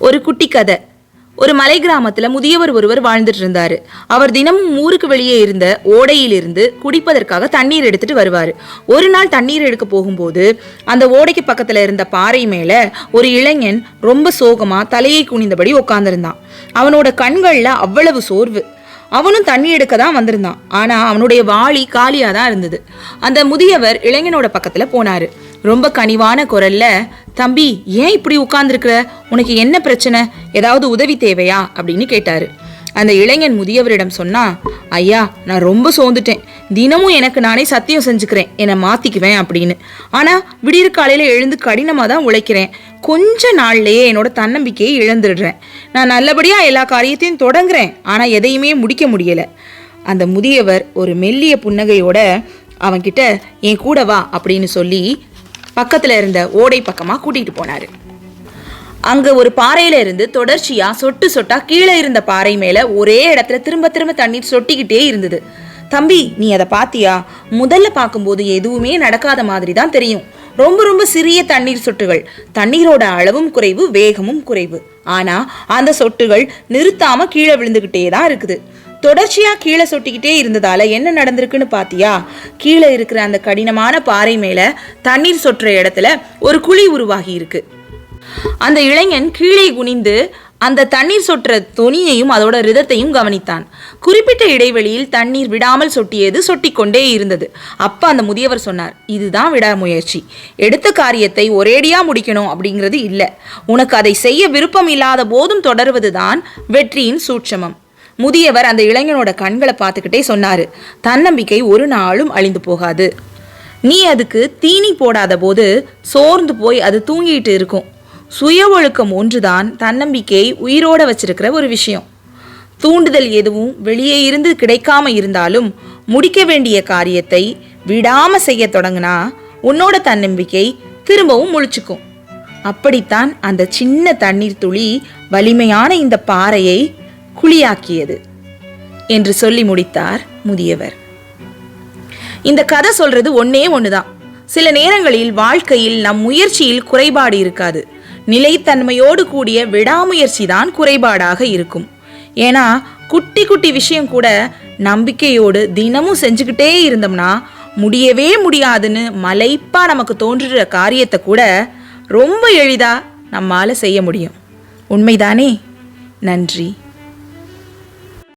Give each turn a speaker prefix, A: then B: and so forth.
A: ஒரு குட்டி கதை. ஒரு மலை கிராமத்துல முதியவர் ஒருவர் வாழ்ந்துட்டு இருந்தாரு. அவர் தினமும் ஊருக்கு வெளியே இருந்த ஓடையிலிருந்து குடிப்பதற்காக தண்ணீர் எடுத்துட்டு வருவாரு. ஒரு நாள் தண்ணீர் எடுக்க போகும்போது அந்த ஓடைக்கு பக்கத்துல இருந்த பாறை மேல ஒரு இளைஞன் ரொம்ப சோகமா தலையை குனிந்தபடி உட்கார்ந்திருந்தான். அவனோட கண்கள்ல அவ்வளவு சோர்வு. அவனும் தண்ணி எடுக்க தான் வந்திருந்தான். ஆனா அவனுடைய வாளி காலியா தான் இருந்தது. அந்த முதியவர் இளைஞனோட பக்கத்துல போனாரு. ரொம்ப கனிவான குரல்ல, தம்பி, ஏன் இப்படி உட்கார்ந்துருக்குற? உனக்கு என்ன பிரச்சனை? ஏதாவது உதவி தேவையா அப்படின்னு கேட்டாரு. அந்த இளைஞன் முதியவரிடம் சொன்னா, ஐயா, நான் ரொம்ப சோர்ந்துட்டேன். தினமும் எனக்கு நானே சத்தியம் செஞ்சுக்கிறேன், என்னை மாத்திக்குவேன் அப்படின்னு. ஆனா விடியற் காலையில எழுந்து கடினமா தான் உழைக்கிறேன். கொஞ்ச நாள்லயே என்னோட தன்னம்பிக்கையை இழந்துடுறேன். நான் நல்லபடியா எல்லா காரியத்தையும் தொடங்குறேன், ஆனா எதையுமே முடிக்க முடியல. அந்த முதியவர் ஒரு மெல்லிய புன்னகையோட அவன்கிட்ட, என் கூட வா அப்படின்னு சொல்லி பக்கத்துல இருந்த ஓடை பக்கமா கூட்டிட்டு போனாரு. அங்க ஒரு பாறையில இருந்து தொடர்ச்சியா சொட்டு சொட்டா கீழே இருந்த பாறை மேல ஒரே இடத்துல திரும்ப திரும்ப தண்ணீர் சொட்டிக்கிட்டே இருந்தது. தம்பி, நீ அதை பாத்தியா? முதல்ல பார்க்கும்போது எதுவுமே நடக்காத மாதிரி தான் தெரியும். ரொம்ப ரொம்ப சிறிய தண்ணீர் சொட்டுகள். தண்ணீரோட அளவும் குறைவு, வேகமும் குறைவு. ஆனா அந்த சொட்டுகள் நிறுத்தாம கீழே விழுந்துகிட்டே தான் இருக்குது. தொடர்ச்சியா கீழே சொட்டிக்கிட்டே இருந்ததால என்ன நடந்திருக்குன்னு பாத்தியா? கீழே இருக்கிற அந்த கடினமான பாறை மேல தண்ணீர் சொட்டுற இடத்துல ஒரு குழி உருவாகி இருக்கு. அந்த இளைஞன் கீழே குனிந்து அந்த தண்ணீர் சொட்டுற தொனியையும் அதோட ரிதத்தையும் கவனித்தான். குறிப்பிட்ட இடைவெளியில் தண்ணீர் விடாமல் சொட்டியது, சொட்டிக்கொண்டே இருந்தது. அப்ப அந்த முதியவர் சொன்னார், இதுதான் விடாமுயற்சி. எடுத்த காரியத்தை ஒரேடியா முடிக்கணும் அப்படிங்கிறது இல்ல. உனக்கு அதை செய்ய விருப்பம் இல்லாத போதும் தொடர்வதுதான் வெற்றியின் சூட்சமம். முதியவர் அந்த இளைஞனோட கண்களை பார்த்துக்கிட்டே சொன்னாரு, தன்னம்பிக்கை ஒரு நாளும் அழிந்து போகாது. நீ அதுக்கு தீனி போடாத போது சோர்ந்து போய் அது தூங்கிட்டு இருக்கும். சுய ஒழுக்கம் ஒன்றுதான் தன்னம்பிக்கையை உயிரோட வச்சிருக்கிற ஒரு விஷயம். தூண்டுதல் எதுவும் வெளியே இருந்து கிடைக்காம இருந்தாலும் முடிக்க வேண்டிய காரியத்தை விடாம செய்ய தொடங்கினா உன்னோட தன்னம்பிக்கை திரும்பவும் முழிச்சுக்கும். அப்படித்தான் அந்த சின்ன தண்ணீர் துளி வலிமையான இந்த பாறையை குழியாக்கியது என்று சொல்லி முடித்தார் முதியவர். இந்த கதை சொல்றது ஒன்னே ஒண்ணுதான். சில நேரங்களில் வாழ்க்கையில் நம் முயற்சியில் குறைபாடு இருக்காது. நிலைத்தன்மையோடு கூடிய விடாமுயற்சி தான் குறைபாடாக இருக்கும். ஏன்னா குட்டி குட்டி விஷயம் கூட நம்பிக்கையோடு தினமும் செஞ்சுக்கிட்டே இருந்தோம்னா முடியவே முடியாதுன்னு மலைப்பா நமக்கு தோன்றுற காரியத்தை கூட ரொம்ப எளிதா நம்மால செய்ய முடியும். உண்மைதானே? நன்றி.